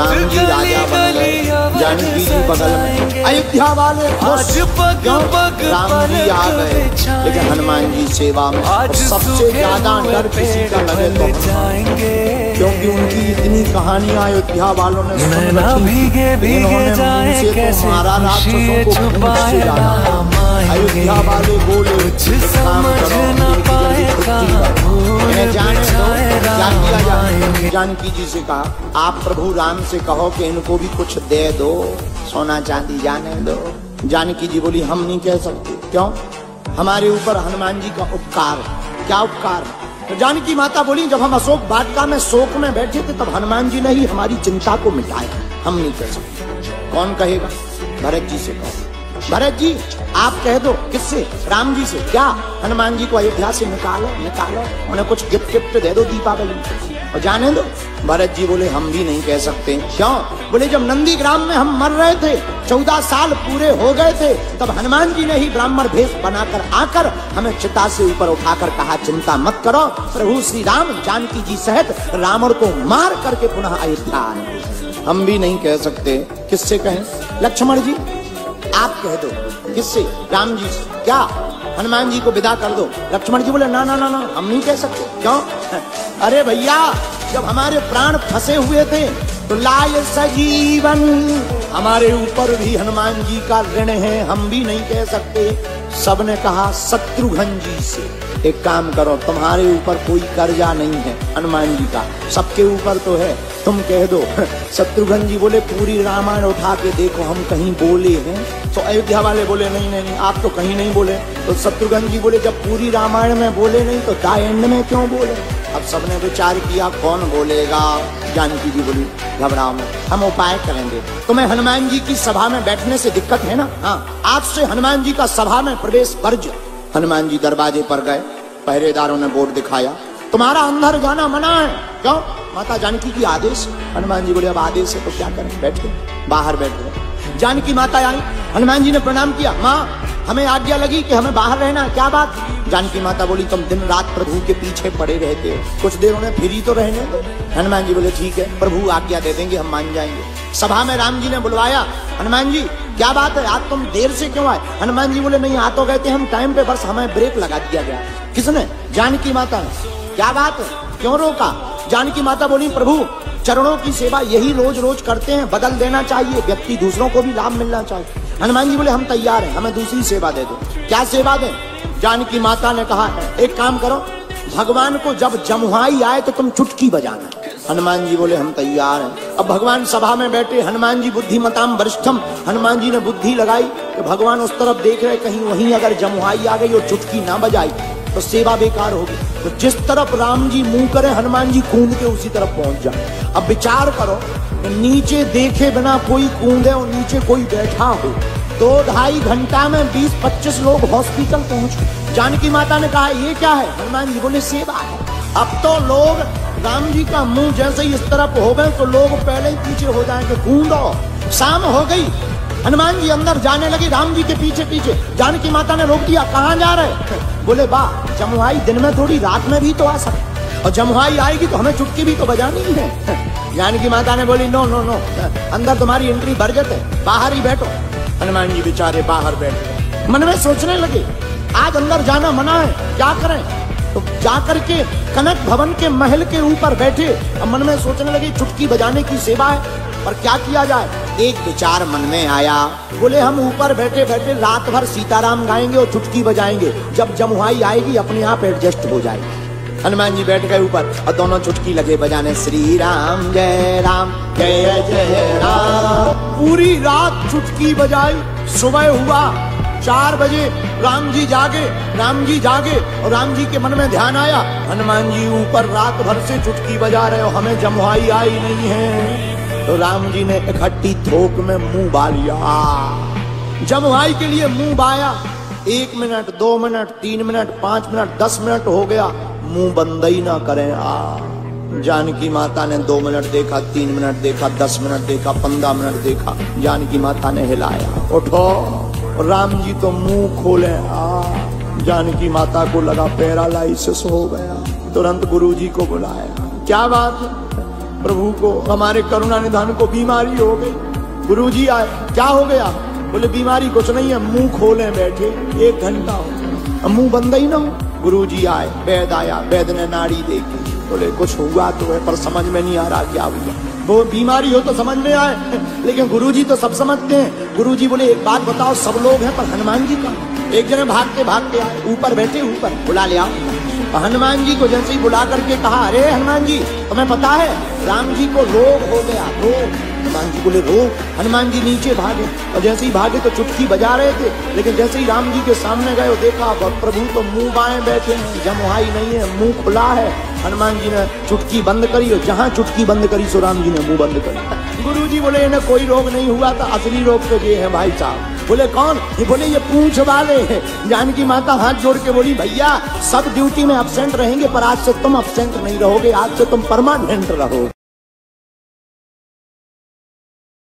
राम जी राजा बन गए, जानकी जी बगल में। अयोध्या वाले खुश, क्यों? राम जी आ गए, लेकिन हनुमान जी सेवा में। सबसे ज्यादा डर किसी का लगे तो क्योंकि उनकी इतनी कहानियां अयोध्या वालों ने सुन रखी। इन्होंने मारा राक्षसों को खून से जाना। अयोध्या वाले बोले काम करो, इन्हें जाने दो। क्या किया जाए? जानकी जी से कहा आप प्रभु राम से कहो कि इनको भी कुछ दे दो, सोना चांदी जाने दो। जानकी जी बोली हम नहीं कह सकते। क्यों? हमारे ऊपर हनुमान जी का उपकार है। क्या उपकार है? तो जानकी माता बोली जब हम अशोक वाटिका में शोक में बैठे थे तब हनुमान जी ने ही हमारी चिंता को मिटाया। हम नहीं कह सकते। कौन कहेगा? भरत जी से कहो। भरत जी आप कह दो। किससे? राम जी से। क्या? हनुमान जी को अयोध्या से निकालो, निकालो, उन्हें कुछ गिफ्ट गिफ्ट दे दो दीपावली और जाने दो। भरत जी बोले हम भी नहीं कह सकते। क्यों? बोले जब नंदीग्राम में हम मर रहे थे, 14 साल पूरे हो गए थे, तब हनुमान जी ने ही ब्राह्मण भेष बनाकर आकर हमें चिता से ऊपर उठाकर कहा चिंता मत करो, प्रभु श्री राम जानकी जी सहित रावण को मार करके पुनः अयोध्या आए। हम भी नहीं कह सकते। किससे कहें? लक्ष्मण जी आप कह दो। किससे? राम जी से। क्या? हनुमान जी को विदा कर दो। लक्ष्मण जी बोले ना ना ना ना हम नहीं कह सकते। क्यों? अरे भैया जब हमारे प्राण फंसे हुए थे तो लाय सजीवन, हमारे ऊपर भी हनुमान जी का ऋण है, हम भी नहीं कह सकते। सबने कहा शत्रुघ्न जी से। एक काम करो, तुम्हारे ऊपर कोई कर्जा नहीं है हनुमान जी का, सबके ऊपर तो है, तुम कह दो। शत्रुघ्न जी बोले पूरी रामायण उठा के देखो हम कहीं बोले हैं? तो अयोध्या वाले बोले नहीं नहीं नहीं आप तो कहीं नहीं बोले। तो शत्रुघ्न जी बोले जब पूरी रामायण में बोले नहीं तो द एंड में क्यों बोले? अब सबने विचार किया कौन बोलेगा। जानकी जी बोली घबराओ मत, हम उपाय करेंगे। तुम्हें हनुमान जी की सभा में बैठने से दिक्कत है ना? हाँ, आज से हनुमान जी का सभा में प्रवेश वर्ज्य। हनुमान जी दरवाजे पर गए, पहरेदारों ने बोर्ड दिखाया तुम्हारा अंदर जाना मना है। क्यों? माता जानकी की आदेश। हनुमान जी बोले अब आदेश है तो क्या करें? बैठ गए, बाहर बैठ गए। जानकी माता आई, हनुमान जी ने प्रणाम किया। माँ हमें आज्ञा लगी कि हमें बाहर रहना। क्या बात? जानकी माता बोली तुम दिन रात प्रभु के पीछे पड़े रहते हो, कुछ देर उन्हें फ्री तो रहने दो। हनुमान जी बोले ठीक है प्रभु आज्ञा दे देंगे, हम मान जाएंगे। सभा में राम जी ने बुलवाया, हनुमान जी क्या बात है आज तुम देर से क्यों आए? हनुमान जी बोले नहीं आ तो गए थे हम टाइम पे, बस हमें ब्रेक लगा दिया गया। किसने? जानकी माता ने। क्या बात है, क्यों रोका? जानकी माता बोली प्रभु चरणों की सेवा यही रोज रोज करते हैं, बदल देना चाहिए, व्यक्ति दूसरों को भी लाभ मिलना चाहिए। हनुमान जी बोले हम तैयार हैं, हमें दूसरी सेवा दे दो। क्या सेवा दें? जानकी माता ने कहा एक काम करो, भगवान को जब जमुहाई आए तो तुम चुटकी बजाना। हनुमान जी बोले हम तैयार हैं। अब भगवान सभा में बैठे, हनुमान जी बुद्धिमताम वरिष्ठम, हनुमान जी ने बुद्धि लगाई कि भगवान उस तरफ देख रहे, कहीं वहीं अगर जमुहाई आ गई और चुटकी ना बजाई तो सेवा बेकार होगी। तो जिस तरफ राम जी मुंह करे हनुमान जी कूद के उसी तरफ पहुंच जाए। अब विचार करो, नीचे देखे बिना कोई कूदे और नीचे कोई बैठा हो, 2-2.5 घंटा में 20-25 लोग हॉस्पिटल पहुंचे। जानकी माता ने कहा ये क्या है? हनुमान जी बोले सेवा है। अब तो लोग राम जी का मुंह जैसे ही इस तरफ हो गए तो लोग पहले ही पीछे हो जाएंगे, कूदो। शाम हो गई, हनुमान जी अंदर जाने लगे राम जी के पीछे पीछे। जानकी माता ने रोक दिया, कहाँ जा रहे? बोले वाह जमुहाई दिन में थोड़ी रात में भी तो आ सकती, और जमुहाई आएगी तो हमें चुटकी भी तो बजानी है। जानकी माता ने बोली नो नो नो, अंदर तुम्हारी एंट्री बरजत है, बाहर ही बैठो। हनुमान जी बेचारे बाहर बैठ गए, मन में सोचने लगे आज अंदर जाना मना है, क्या करें? तो जाकर के कनक भवन के महल के ऊपर बैठे, अब मन में सोचने लगे चुटकी बजाने की सेवा है पर क्या किया जाए? एक विचार मन में आया, बोले हम ऊपर बैठे बैठे रात भर सीताराम गाएंगे और चुटकी बजाएंगे, जब जमुहाई आएगी अपने आप एडजस्ट हो जाएगी। हनुमान जी बैठ गए ऊपर और दोनों चुटकी लगे बजाने, श्री राम जय जय राम। पूरी रात चुटकी बजाई। सुबह हुआ 4 बजे, राम जी जागे और राम जी के मन में ध्यान आया हनुमान जी ऊपर रात भर से चुटकी बजा रहे हो, हमें जमुहाई आई नहीं है। तो राम जी ने इकट्ठी थोक में मुंह बा लिया, जमुहाई के लिए मुंह बाया। 1 minute 2 minute 3 minute 5 minute 10 minute हो गया, मुंह बंद ही ना करें। जानकी माता ने 2 मिनट देखा, 3 मिनट देखा, 10 मिनट देखा, 15 मिनट देखा। जानकी माता ने हिलाया, उठो। राम जी तो मुंह खोले। जानकी माता को लगा पैरालाइसिस हो गया, तुरंत गुरुजी को बुलाया। क्या बात है? प्रभु को, हमारे करुणा निधान को बीमारी हो गई। गुरुजी आए, क्या हो गया? बोले बीमारी कुछ नहीं है, मुंह खोले बैठे 1 घंटा हो, मुंह बंद ही ना हो। गुरुजी आए, वैद आया, वैद ने नाड़ी देखी, बोले कुछ हुआ तो है पर समझ में नहीं आ रहा क्या हुआ। वो बीमारी हो तो समझ में आए, लेकिन गुरुजी तो सब समझते हैं। गुरुजी बोले एक बात बताओ, सब लोग हैं पर हनुमान जी का। एक जने भागते भागते आए, ऊपर बैठे, ऊपर बुला ले आओ। हनुमान जी को जैसे ही बुला करके कहा, अरे हनुमान जी तुम्हें पता है राम जी को रोग हो गया, रोग। हनुमान जी बोले रोग? हनुमान जी नीचे भागे, और जैसे ही भागे तो चुटकी बजा रहे थे, लेकिन जैसे ही राम जी के सामने गए देखा प्रभु तो मुंह बाएं बैठे हैं, जमुहाई नहीं है, मुंह खुला है। हनुमान जी ने चुटकी बंद करी, और जहां चुटकी बंद करी सो राम जी ने मुंह बंद करी। गुरु जी बोले इन्हें कोई रोग नहीं हुआ था, असली रोग तो ये है भाई साहब। बोले कौन? ये बोले ये पूंछ वाले हैं। जानकी माता हाथ जोड़ के बोली, भैया सब ड्यूटी में अब्सेंट रहेंगे पर आज से तुम अब्सेंट नहीं रहोगे, आज से तुम परमानेंट रहोगे।